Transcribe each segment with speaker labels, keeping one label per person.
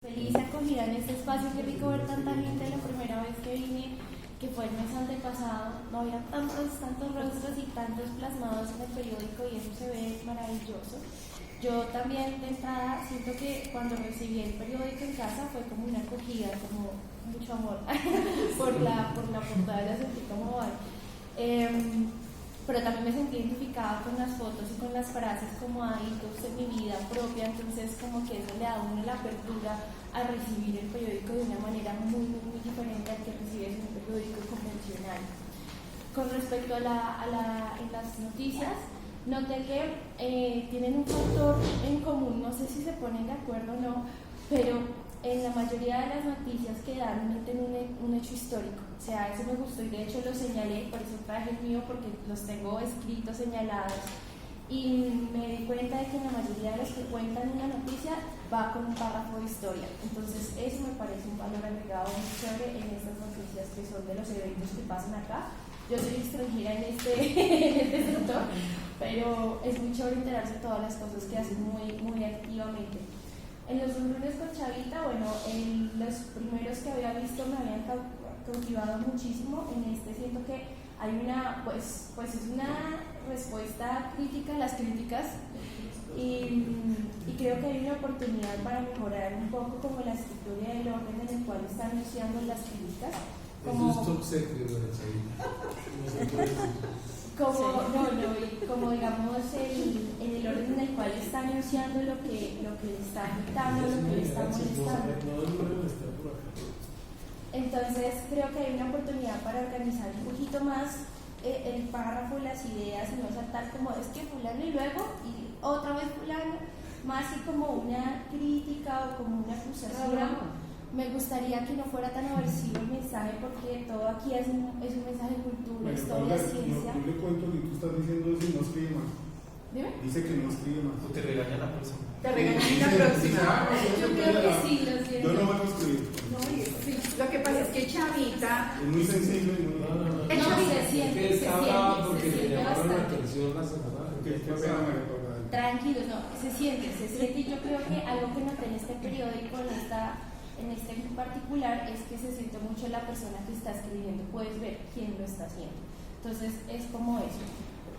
Speaker 1: Feliz acogida en este espacio, qué rico ver tanta gente. La primera vez que vine, que fue el mes antepasado, no había tantos rostros y tantos plasmados en el periódico y eso se ve maravilloso. Yo también de entrada siento que cuando recibí el periódico en casa fue como una acogida, como mucho amor por la portada, la sentí como pero también me sentí identificada con las fotos y con las frases como hitos en mi vida propia, entonces como que eso le da a uno la apertura a recibir el periódico de una manera muy diferente al que recibes un periódico convencional. Con respecto en las noticias, noté que tienen un factor en común, no sé si se ponen de acuerdo o no, pero en la mayoría de las noticias que dan meten un hecho histórico. O sea, eso me gustó y de hecho lo señalé, por eso traje el mío, porque los tengo escritos, señalados. Y me di cuenta de que en la mayoría de los que cuentan una noticia va con un párrafo de historia. Entonces eso me parece un valor agregado muy chévere en estas noticias que son de los eventos que pasan acá. Yo soy extranjera en este sector, pero es muy chévere enterarse de todas las cosas que hacen muy activamente. En los lunes con Chavita, bueno, los primeros que había visto me habían cautivado muchísimo. En este siento que hay una, pues es una respuesta crítica a las críticas y creo que hay una oportunidad para mejorar un poco como la estructura y el orden en el cual están anunciando las críticas. Como,
Speaker 2: eso es top secret,
Speaker 1: como digamos en el orden en el cual está anunciando lo que le está afectando, lo que le está molestando. Entonces creo que hay una oportunidad para organizar un poquito más el párrafo, las ideas y no saltar como es que fulano y luego y otra vez fulano, más que como una crítica o como una acusación. Me gustaría que no fuera tan aversivo el mensaje porque todo aquí es un mensaje de cultura, historia, ciencia.
Speaker 3: Yo le cuento que tú estás diciendo eso y no escribe más.
Speaker 1: ¿Dime?
Speaker 3: Dice que no escribe más.
Speaker 2: O te regaña la próxima.
Speaker 4: Te regañan la próxima.
Speaker 1: Yo creo que sí, lo siento.
Speaker 3: Yo no vuelvo a escribir.
Speaker 4: No, sí. Lo que pasa es que Chavita.
Speaker 3: Es muy sensible y muy.
Speaker 2: No,
Speaker 1: se siente
Speaker 2: porque le llamaron la
Speaker 1: bastante.
Speaker 2: atención la semana.
Speaker 1: Tranquilos, no, se siente y yo creo que algo que noté en este periódico, en este en particular, es que se siente mucho la persona que está escribiendo, puedes ver quién lo está haciendo. Entonces es como eso.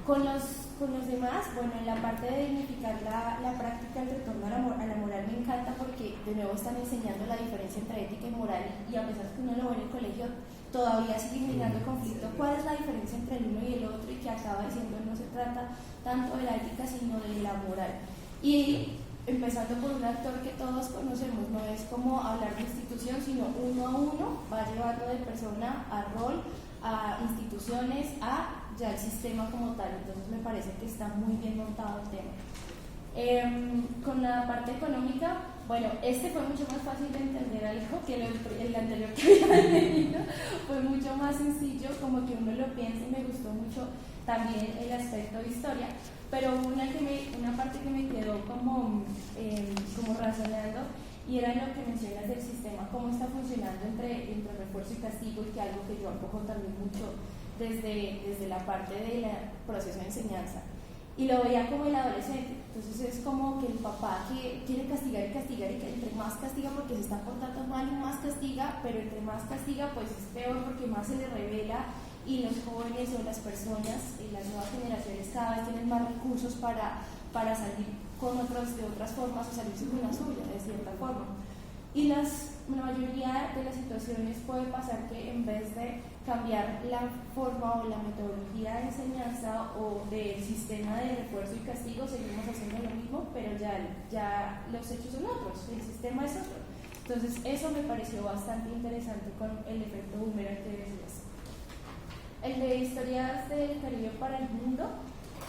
Speaker 1: Con los demás, bueno, en la parte de dignificar la práctica del retorno a la moral me encanta porque de nuevo están enseñando la diferencia entre ética y moral y a pesar de que uno lo ve en el colegio todavía sigue generando conflicto. ¿Cuál es la diferencia entre el uno y el otro? Y que acaba diciendo no se trata tanto de la ética sino de la moral. Y empezando por un actor que todos conocemos, no es como hablar de institución, sino uno a uno, va llevando de persona a rol, a instituciones, a ya el sistema como tal. Entonces me parece que está muy bien montado el tema. Con la parte económica, bueno, este fue mucho más fácil de entender, Alejo, que el anterior que había leído. Fue mucho más sencillo, como que uno lo piensa y me gustó mucho también el aspecto de historia. Pero una parte que me quedó como razonando, y era lo que mencionas del sistema, cómo está funcionando entre refuerzo y castigo, y que algo que yo acojo también mucho desde la parte del proceso de enseñanza. Y lo veía como el adolescente, entonces es como que el papá que quiere castigar y que entre más castiga porque se está portando mal y más castiga, pero entre más castiga pues es peor porque más se le revela. Y los jóvenes o las personas y las nuevas generaciones cada vez tienen más recursos para salir de otras formas o salirse con la suya, de cierta forma. Y la mayoría de las situaciones puede pasar que en vez de cambiar la forma o la metodología de enseñanza o del sistema de refuerzo y castigo, seguimos haciendo lo mismo, pero ya los hechos son otros, el sistema es otro. Entonces eso me pareció bastante interesante con el efecto boomerang que decías. El de historias del Caribe para el mundo,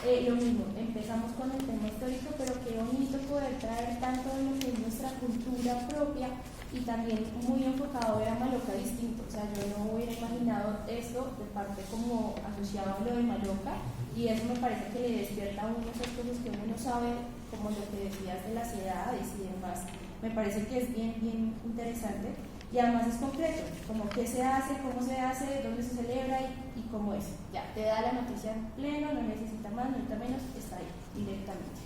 Speaker 1: lo mismo, empezamos con el tema histórico, pero qué bonito poder traer tanto de lo que es nuestra cultura propia y también muy enfocado a ver a Maloca distinto. O sea, yo no hubiera imaginado esto de parte como asociado a lo de Maloca, y eso me parece que le despierta a uno esas cosas que uno no sabe, como lo que decías de las edades y demás. Me parece que es bien interesante. Y además es concreto, como qué se hace, cómo se hace, dónde se celebra y cómo es. Ya, te da la noticia en pleno, no necesita más, no necesita menos, está ahí directamente.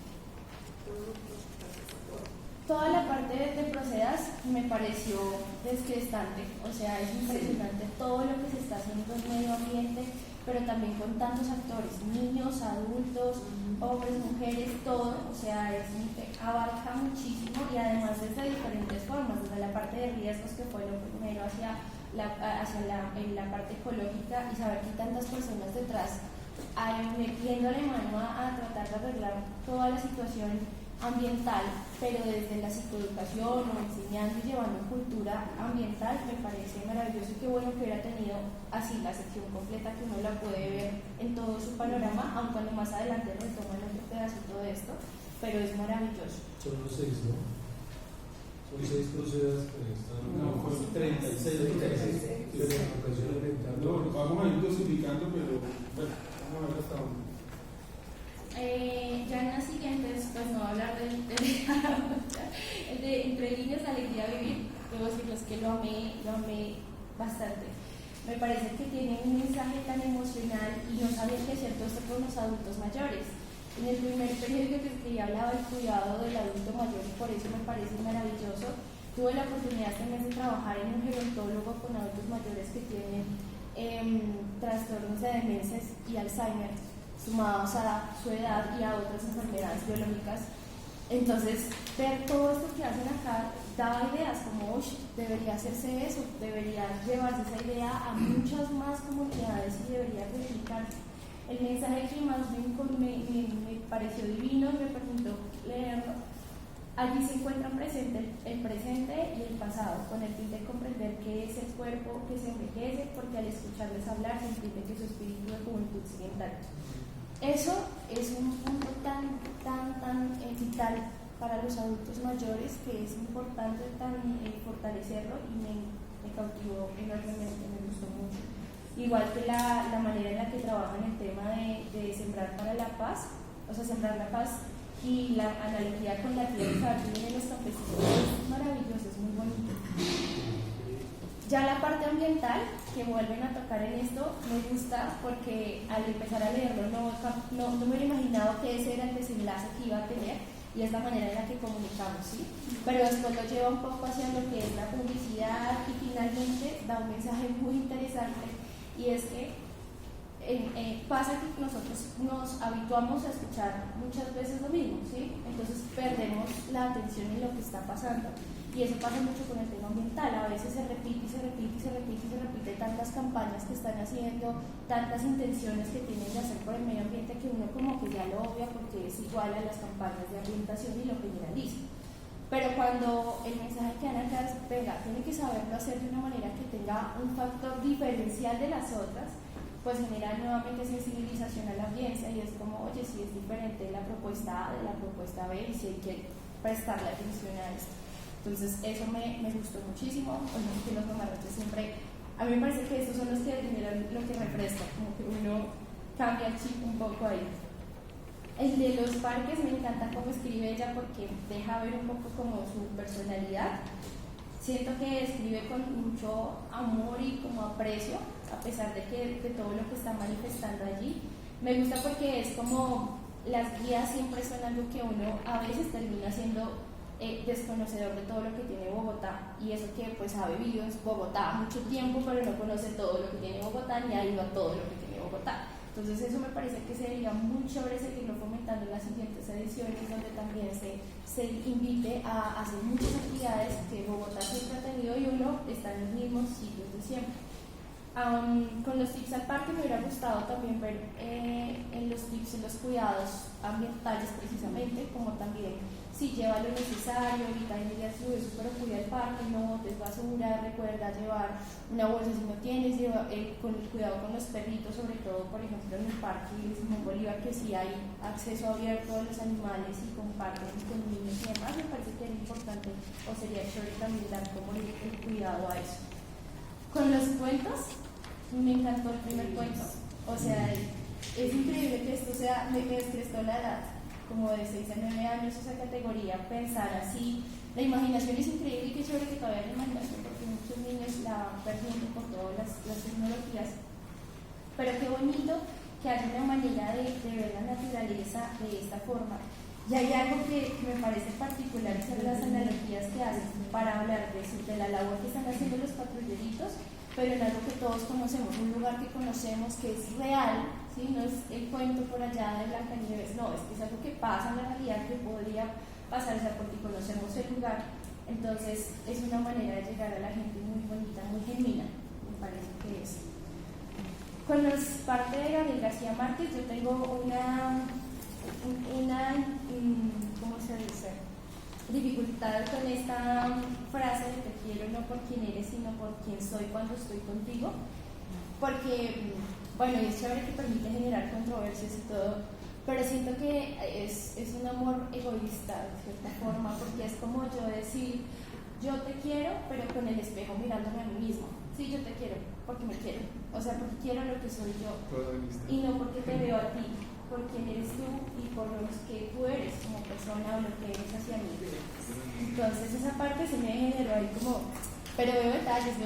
Speaker 1: Toda la parte de Procedas me pareció desgastante, o sea, es impresionante todo lo que se está haciendo en medio ambiente, pero también con tantos actores, niños, adultos, hombres, mujeres, todo, o sea, abarca muchísimo y además desde diferentes formas, desde la parte de riesgos que fue lo primero hacia la parte ecológica y saber que hay tantas personas detrás metiéndole mano a tratar de arreglar toda la situación ambiental, pero desde la psicoeducación o enseñando y llevando cultura ambiental, me parece maravilloso y qué bueno que hubiera tenido así la sección completa, que uno la puede ver en todo su panorama, aun cuando más adelante retoman otro pedacito de esto, pero es maravilloso.
Speaker 2: Son los 6, ¿no? Son 6 Procedas que están.
Speaker 3: No, fue
Speaker 2: 36, 36. Pero en ocasiones
Speaker 3: No, vamos a ir dosificando, pero bueno, vamos a ver hasta dónde.
Speaker 1: Ya en las siguientes, pues no voy a hablar de Entre líneas, alegría vivir, debo decirles que lo amé bastante. Me parece que tiene un mensaje tan emocional y no sabía que es cierto esto con los adultos mayores. En el primer periódico que escribí hablaba del cuidado del adulto mayor y por eso me parece maravilloso. Tuve la oportunidad también de trabajar en un gerontólogo con adultos mayores que tienen trastornos de demencia y Alzheimer, sumados a su edad y a otras enfermedades biológicas. Entonces, ver todo esto que hacen acá daba ideas como, debería hacerse eso, debería llevarse esa idea a muchas más comunidades y debería replicarse. El mensaje que más me pareció divino y me permitió leerlo. Allí se encuentran presente el presente y el pasado, con el fin de comprender qué es el cuerpo que se envejece, porque al escucharles hablar se entiende que su espíritu de juventud sigue intacto. Eso es un punto tan vital para los adultos mayores que es importante fortalecerlo y me cautivó enormemente, me gustó mucho. Igual que la manera en la que trabajan el tema de sembrar para la paz, o sea, sembrar la paz y la analogía con la tierra que vienen los campesinos es maravilloso, es muy bonito. Ya la parte ambiental, que vuelven a tocar en esto, me gusta porque al empezar a leerlo no me hubiera imaginado que ese era el desenlace que iba a tener y es la manera en la que comunicamos, ¿sí? Pero después lo lleva un poco hacia lo que es la publicidad y finalmente da un mensaje muy interesante y es que pasa que nosotros nos habituamos a escuchar muchas veces lo mismo, ¿sí? Entonces perdemos la atención en lo que está pasando. Y eso pasa mucho con el tema ambiental, a veces se repite tantas campañas que están haciendo, tantas intenciones que tienen de hacer por el medio ambiente que uno como que ya lo obvia porque es igual a las campañas de ambientación y lo generaliza. Pero cuando el mensaje que dan acá es, venga, tiene que saberlo hacer de una manera que tenga un factor diferencial de las otras, pues genera nuevamente sensibilización a la audiencia y es como, oye, si es diferente la propuesta A de la propuesta B y si hay que prestarle atención a esto. Entonces eso me gustó muchísimo, que los mamarraches siempre, a mí me parece que estos son los que generan lo que refresca, como que uno cambia el chip un poco ahí. El de los parques me encanta cómo escribe ella porque deja ver un poco como su personalidad. Siento que escribe con mucho amor y como aprecio, a pesar de todo lo que está manifestando allí. Me gusta porque es como las guías siempre son algo que uno a veces termina siendo desconocedor de todo lo que tiene Bogotá y eso que pues ha vivido en Bogotá mucho tiempo pero no conoce todo lo que tiene Bogotá ni ha ido a todo lo que tiene Bogotá. Entonces eso me parece que sería muy chévere seguirlo fomentando en las siguientes ediciones donde también se invite a hacer muchas actividades que Bogotá siempre ha tenido y uno está en los mismos sitios de siempre. Con los tips al parque me hubiera gustado también ver en los tips en los cuidados ambientales precisamente, como también si lleva lo necesario, evita medidas de uso, pero cuida el parque, no botes basura, recuerda llevar una bolsa si no tienes, con el cuidado con los perritos, sobre todo por ejemplo en el parque de Simón Bolívar, que sí hay acceso abierto a los animales y comparten con niños y demás, me parece que era importante o sería chévere también dar como el cuidado a eso. Con los cuentos, me encantó el primer cuento, o sea, es increíble que esto sea, me descrestó la edad, como de 6 a 9 años, esa categoría, pensar así, la imaginación es increíble y qué chévere que todavía hay imaginación porque muchos niños la van perdiendo por todas las tecnologías, pero qué bonito que haya una manera de ver la naturaleza de esta forma. Y hay algo que me parece particular, que son las analogías que hacen para hablar de la labor que están haciendo los patrulleritos, pero en algo que todos conocemos, un lugar que conocemos, que es real, ¿sí? No es el cuento por allá de Blancanieves, no, es que es algo que pasa en la realidad, que podría pasar, o sea, porque conocemos el lugar. Entonces es una manera de llegar a la gente muy bonita, muy genuina, me parece que es. Con la parte de Gabriel García Márquez, yo tengo una ¿cómo se dice? Dificultad con esta frase de te quiero no por quién eres, sino por quién soy cuando estoy contigo, porque, bueno, y es chévere que permite generar controversias y todo, pero siento que es un amor egoísta de cierta forma, porque es como yo decir, yo te quiero, pero con el espejo mirándome a mí mismo. Sí, yo te quiero, porque me quiero, o sea, porque quiero lo que soy yo, y no porque te veo a ti, por quién eres tú y por lo que tú eres como persona o lo que eres hacia mí. Entonces esa parte se me generó ahí como, pero veo detalles.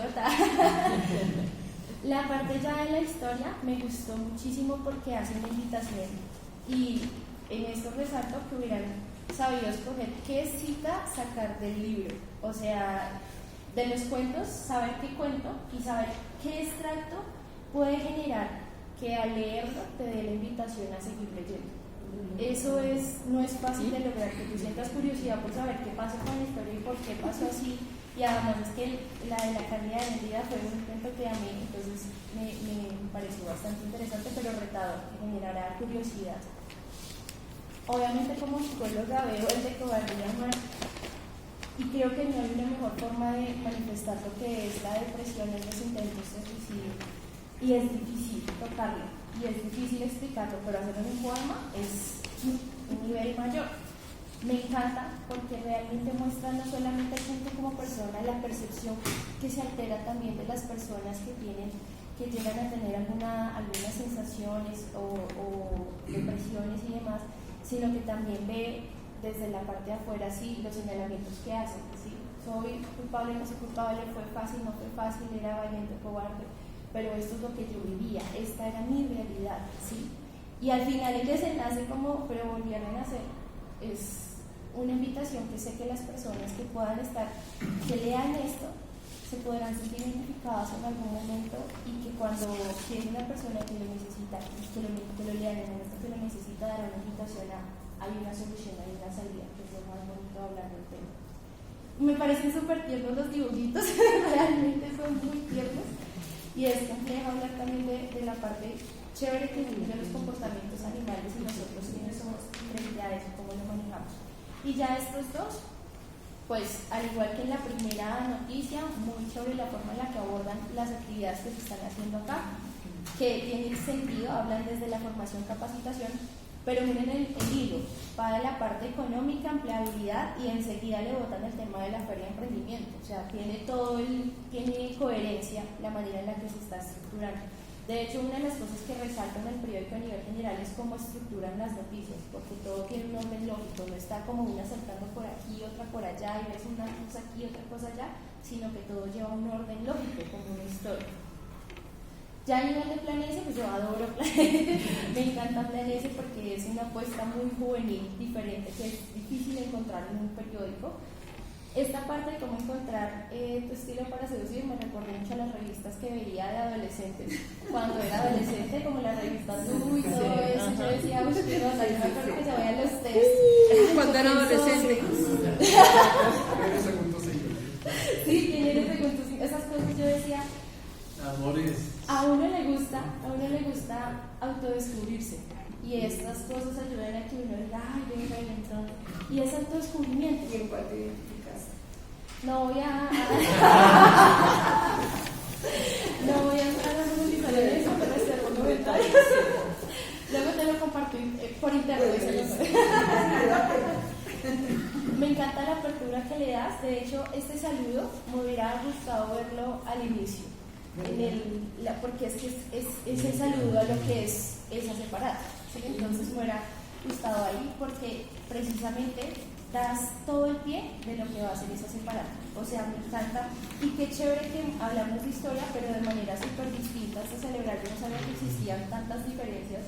Speaker 1: La parte ya de la historia me gustó muchísimo porque hace una invitación y en esto resalto que hubieran sabido escoger qué cita sacar del libro, o sea, de los cuentos, saber qué cuento y saber qué extracto puede generar que al leerlo te dé la invitación a seguir leyendo. Eso no es fácil de lograr, que tú sientas curiosidad por saber qué pasó con la historia y por qué pasó así. Y además es que la de la calidad de vida fue un cuento que a mí, entonces me pareció bastante interesante, pero retador, que generará curiosidad. Obviamente como psicóloga veo el de Cobardía Mar y creo que no hay una mejor forma de manifestar lo que es la depresión en los intentos de suicidio. Y es difícil tocarlo, y es difícil explicarlo, pero hacerlo en un poema es un nivel mayor. Me encanta porque realmente muestra no solamente al gente como persona, la percepción que se altera también de las personas que llegan a tener algunas sensaciones o depresiones y demás, sino que también ve desde la parte de afuera sí, los señalamientos que hacen. ¿Sí? Soy culpable, no soy culpable, fue fácil, no fue fácil, era valiente, cobarde. Pero esto es lo que yo vivía, esta era mi realidad, ¿sí? Y al final el desenlace como, pero volvían a nacer, es una invitación que sé que las personas que puedan estar, que lean esto, se podrán sentir identificadas en algún momento y que cuando llegue una persona que lo necesita, que lo lean en el momento que lo necesita, dará una invitación a, hay una solución, hay una salida, que es lo más bonito de hablar del tema. Me parecen súper tiernos los dibujitos, realmente son muy tiernos. Y es complejo hablar también de la parte chévere que tiene los comportamientos animales y nosotros quiénes somos frente a eso, cómo lo manejamos. Y ya estos dos, pues al igual que en la primera noticia, muy sobre la forma en la que abordan las actividades que se están haciendo acá, que tienen sentido, hablan desde la formación, capacitación, pero miren el hilo, va de la parte económica, empleabilidad y enseguida le botan el tema de la feria de emprendimiento, o sea, tiene coherencia la manera en la que se está estructurando. De hecho, una de las cosas que resaltan el periódico a nivel general es cómo estructuran las noticias, porque todo tiene un orden lógico, no está como una saltando por aquí, otra por allá, y ves una cosa aquí, otra cosa allá, sino que todo lleva un orden lógico, como una historia. Ya a nivel de Planese, pues yo adoro Planese, me encanta Planese porque es una apuesta muy juvenil, diferente, que es difícil encontrar en un periódico. Esta parte de cómo encontrar tu estilo para seducir me recordó mucho a las revistas que veía de adolescentes. Cuando era adolescente, como las revistas y todo eso, yo decía, uy, qué cosa, yo me acuerdo que se veían los test.
Speaker 4: Cuando era adolescente.
Speaker 1: Sí, ¿quién eres según tus hijos? Esas cosas yo decía.
Speaker 3: Amores.
Speaker 1: A uno le gusta autodescubrirse y estas cosas ayudan a que uno diga, ay, venga, entonces, y es autodescubrimiento.
Speaker 4: ¿Y en cuál te identificas?
Speaker 1: No voy a profundizar en eso, pero reservo comentarios. Luego te lo comparto por internet. Me encanta la apertura que le das. De hecho, este saludo me hubiera gustado verlo al inicio. Porque es que es ese saludo a lo que es esa separada, ¿sí? Entonces me hubiera gustado ahí porque precisamente das todo el pie de lo que va a ser esa separada. O sea, me encanta y qué chévere que hablamos de historia, pero de manera súper distinta. Hasta celebrar, yo no sabía que existían tantas diferencias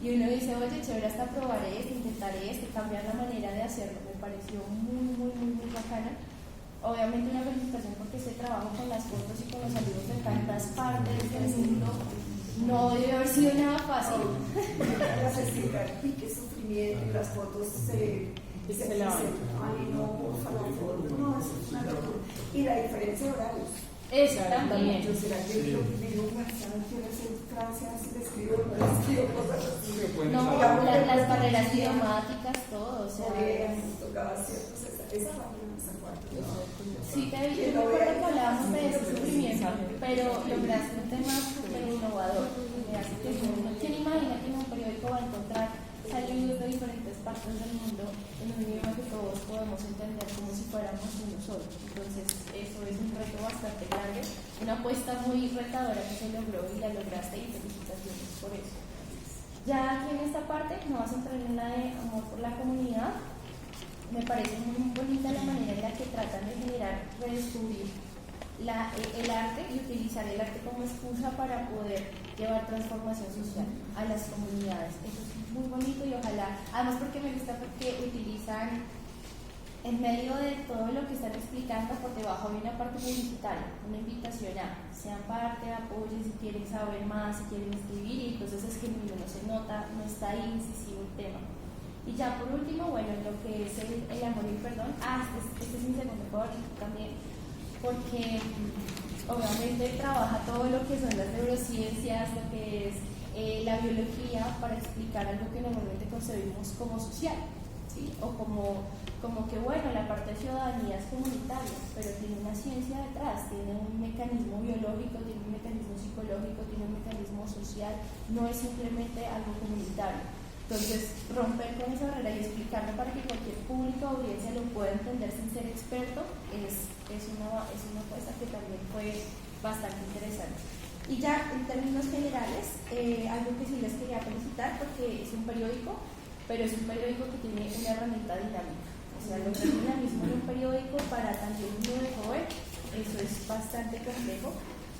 Speaker 1: y uno dice, oye, chévere hasta probar esto, intentaré esto, cambiar la manera de hacerlo. Me pareció muy bacana. Obviamente una felicitación porque ese trabajo con las fotos y con los amigos de tantas partes del mundo no debe haber sido nada fácil.
Speaker 4: Las explicar qué sufrimiento y las fotos se ay no, por favor, no, eso es una locura. Y la diferencia de horarios.
Speaker 1: Eso también.
Speaker 4: Yo será que yo digo, bueno, ya no quiero hacer Francia, si le escribo, no le escribo cosas así.
Speaker 1: No, las barreras idiomáticas, todo, o sea.
Speaker 4: Tocaba cierto, esa parte no se acuerda.
Speaker 1: Sí, yo me acuerdo que hablábamos de ese sufrimiento, pero lograste un tema súper innovador. ¿Quién imagina que en un periódico va a encontrar saludos de diferentes partes del mundo en un idioma que todos podemos entender como si fuéramos uno solo? Entonces, eso es un reto bastante grande, una apuesta muy retadora que se logró y la lograste, y felicitaciones por eso. Ya aquí en esta parte no vas a entrar en la de amor por la comunidad. Me parece muy bonita la manera en la que tratan de generar, redescubrir el arte y utilizar el arte como excusa para poder llevar transformación social a las comunidades. Eso es muy bonito y ojalá, además porque me gusta porque utilizan en medio de todo lo que están explicando, por debajo hay una parte publicitaria, una invitación a sean parte, apoyen si quieren saber más, si quieren escribir, y entonces es que no se nota, no está ahí incisivo el tema. Y ya por último, bueno, lo que es el amor y el perdón, este es mi segundo favorito también, porque obviamente trabaja todo lo que son las neurociencias, lo que es la biología, para explicar algo que normalmente concebimos como social, ¿sí? O como que bueno, la parte de ciudadanía es comunitaria, pero tiene una ciencia detrás, tiene un mecanismo biológico, tiene un mecanismo psicológico, tiene un mecanismo social, no es simplemente algo comunitario. Entonces, romper con esa barrera y explicarlo para que cualquier público o audiencia lo pueda entender sin ser experto es una apuesta que también fue bastante interesante. Y ya en términos generales, algo que sí les quería felicitar porque es un periódico, pero es un periódico que tiene una herramienta dinámica. O sea, lograr dinamismo en un periódico para también un nuevo joven, eso es bastante complejo.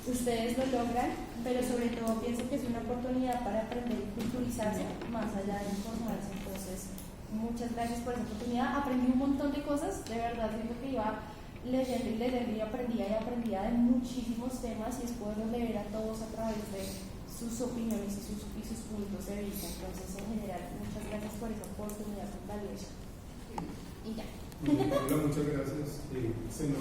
Speaker 1: Ustedes lo logran, pero sobre todo pienso que es una oportunidad para aprender y culturizarse más allá de informarse. Entonces, muchas gracias por esa oportunidad. Aprendí un montón de cosas, de verdad, siento que iba leyendo y aprendía de muchísimos temas, y es poderlos leer a todos a través de sus opiniones y sus puntos de vista. Entonces, en general, muchas gracias por esa oportunidad tan valiosa. Y ya.
Speaker 3: Hola, muchas gracias.